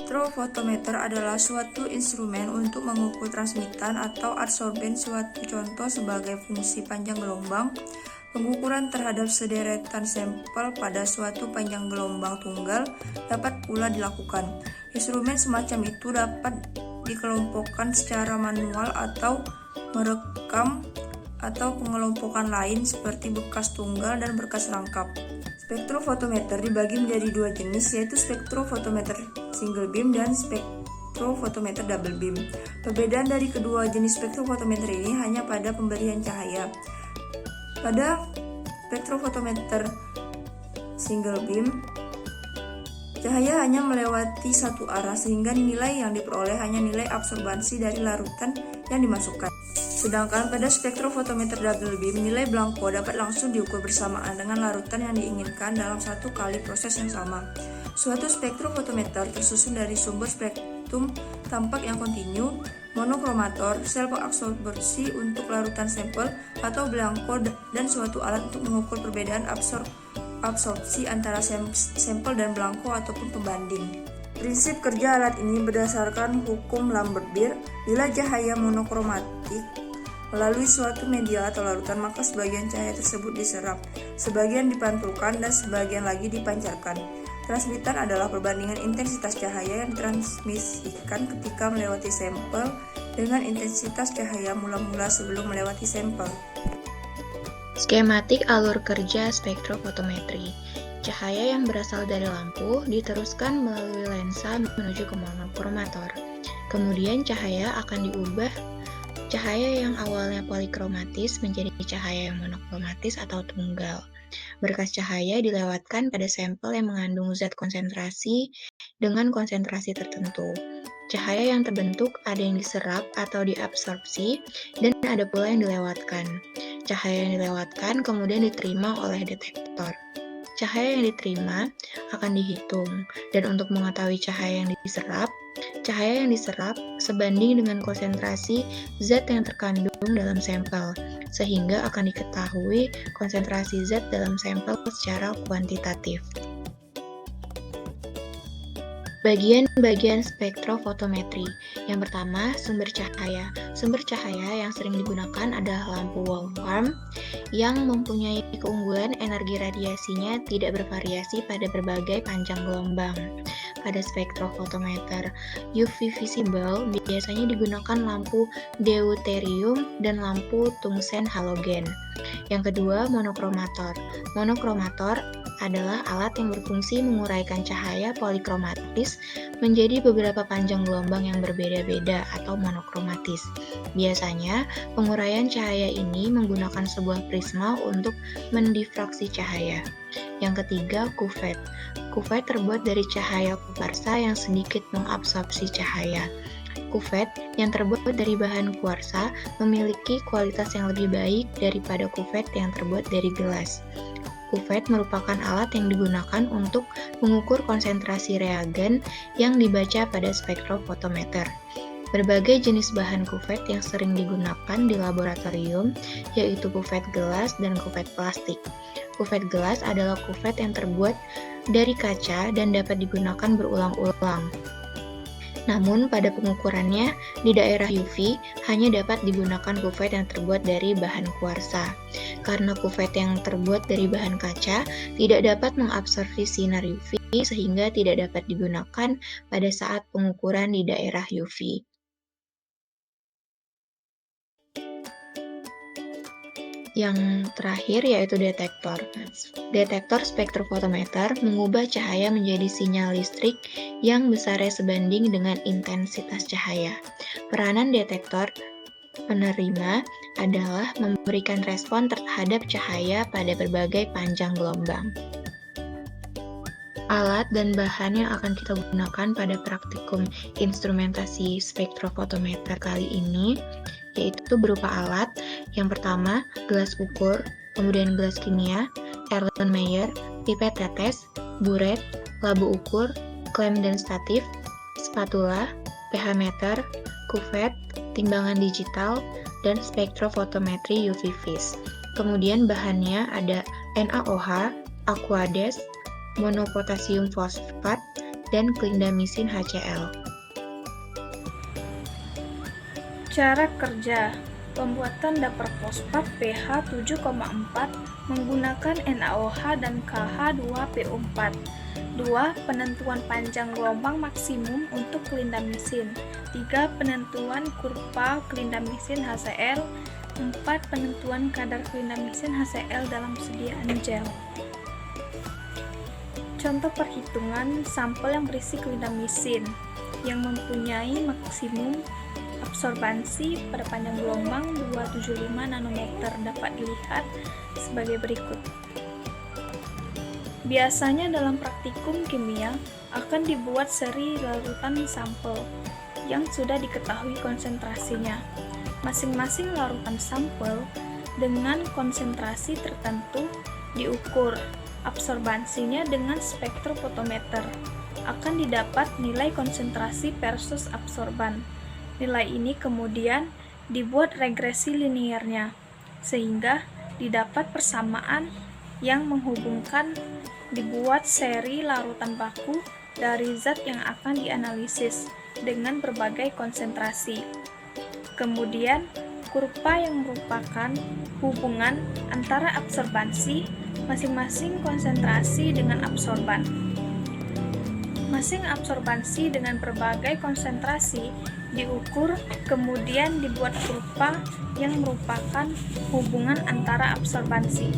Spektrofotometer adalah suatu instrumen untuk mengukur transmitan atau adsorben suatu contoh sebagai fungsi panjang gelombang. Pengukuran terhadap sederetan sampel pada suatu panjang gelombang tunggal dapat pula dilakukan. Instrumen semacam itu dapat dikelompokkan secara manual atau merekam atau pengelompokan lain seperti berkas tunggal dan berkas rangkap. Spektrofotometer dibagi menjadi dua jenis, yaitu spektrofotometer single beam dan spektrofotometer double beam. Perbedaan dari kedua jenis spektrofotometer ini hanya pada pemberian cahaya. Pada spektrofotometer single beam, cahaya hanya melewati satu arah sehingga nilai yang diperoleh hanya nilai absorbansi dari larutan yang dimasukkan. Sedangkan pada spektrofotometer double beam, nilai blanko dapat langsung diukur bersamaan dengan larutan yang diinginkan dalam satu kali proses yang sama. Suatu spektrofotometer tersusun dari sumber spektrum tampak yang kontinu, monokromator, sel pengabsorpsi untuk larutan sampel atau blanko, dan suatu alat untuk mengukur perbedaan absorpsi antara sampel dan blanko ataupun pembanding. Prinsip kerja alat ini berdasarkan hukum Lambert-Beer. Bila cahaya monokromatik melalui suatu media atau larutan, maka sebagian cahaya tersebut diserap, sebagian dipantulkan, dan sebagian lagi dipancarkan. Transmitan adalah perbandingan intensitas cahaya yang ditransmisikan ketika melewati sampel dengan intensitas cahaya mula-mula sebelum melewati sampel. Skematik alur kerja spektrofotometri. Cahaya yang berasal dari lampu diteruskan melalui lensa menuju ke monokromator. Kemudian cahaya akan diubah. Cahaya yang awalnya polikromatis menjadi cahaya yang monokromatis atau tunggal. Berkas cahaya dilewatkan pada sampel yang mengandung zat konsentrasi dengan konsentrasi tertentu. Cahaya yang terbentuk ada yang diserap atau diabsorpsi, dan ada pula yang dilewatkan. Cahaya yang dilewatkan kemudian diterima oleh detektor. Cahaya yang diterima akan dihitung, dan untuk mengetahui cahaya yang diserap sebanding dengan konsentrasi zat yang terkandung dalam sampel, sehingga akan diketahui konsentrasi zat dalam sampel secara kuantitatif. Bagian-bagian spektrofotometri. Yang pertama, sumber cahaya. Sumber cahaya yang sering digunakan adalah lampu Wolfram yang mempunyai keunggulan energi radiasinya tidak bervariasi pada berbagai panjang gelombang. Pada spektrofotometer UV visible biasanya digunakan lampu deuterium dan lampu tungsten halogen. Yang kedua, monokromator. Monokromator adalah alat yang berfungsi menguraikan cahaya polikromatis menjadi beberapa panjang gelombang yang berbeda-beda atau monokromatis. Biasanya, penguraian cahaya ini menggunakan sebuah prisma untuk mendifraksi cahaya. Yang ketiga, kuvet. Kuvet terbuat dari cahaya kuarsa yang sedikit mengabsorpsi cahaya. Kuvet yang terbuat dari bahan kuarsa memiliki kualitas yang lebih baik daripada kuvet yang terbuat dari gelas. Kuvet merupakan alat yang digunakan untuk mengukur konsentrasi reagen yang dibaca pada spektrofotometer. Berbagai jenis bahan kuvet yang sering digunakan di laboratorium, yaitu kuvet gelas dan kuvet plastik. Kuvet gelas adalah kuvet yang terbuat dari kaca dan dapat digunakan berulang-ulang. Namun, pada pengukurannya di daerah UV hanya dapat digunakan kuvet yang terbuat dari bahan kuarsa. Karena kuvet yang terbuat dari bahan kaca tidak dapat mengabsorpsi sinar UV sehingga tidak dapat digunakan pada saat pengukuran di daerah UV. Yang terakhir yaitu detektor. Detektor spektrofotometer mengubah cahaya menjadi sinyal listrik yang besarnya sebanding dengan intensitas cahaya. Peranan detektor penerima adalah memberikan respon terhadap cahaya pada berbagai panjang gelombang. Alat dan bahan yang akan kita gunakan pada praktikum instrumentasi spektrofotometer kali ini yaitu berupa alat. Yang pertama, gelas ukur, kemudian gelas kimia, Erlenmeyer, pipet tetes, buret, labu ukur, klem dan statif, spatula, pH meter, kuvet, timbangan digital, dan spektrofotometri UV vis. Kemudian bahannya ada NaOH, aquades, monopotasium fosfat, dan clindamycin HCl. Cara kerja pembuatan dapur fosfat pH 7,4 menggunakan NaOH dan KH2PO4. 2. Penentuan panjang gelombang maksimum untuk clindamycin. 3. Penentuan kurva clindamycin HCl. 4. Penentuan kadar clindamycin HCl dalam sediaan gel. Contoh perhitungan sampel yang berisi clindamycin yang mempunyai maksimum absorbansi pada panjang gelombang 275 nanometer dapat dilihat sebagai berikut. Biasanya dalam praktikum kimia akan dibuat seri larutan sampel yang sudah diketahui konsentrasinya. Masing-masing larutan sampel dengan konsentrasi tertentu diukur absorbansinya dengan spektrofotometer. Akan didapat nilai konsentrasi versus absorban. Nilai ini kemudian dibuat regresi linearnya, sehingga didapat persamaan yang menghubungkan. Dibuat seri larutan baku dari zat yang akan dianalisis dengan berbagai konsentrasi. Kemudian, kurva yang merupakan hubungan antara absorbansi masing-masing konsentrasi dengan absorban. Masing absorbansi dengan berbagai konsentrasi diukur, kemudian dibuat kurva yang merupakan hubungan antara absorbansi.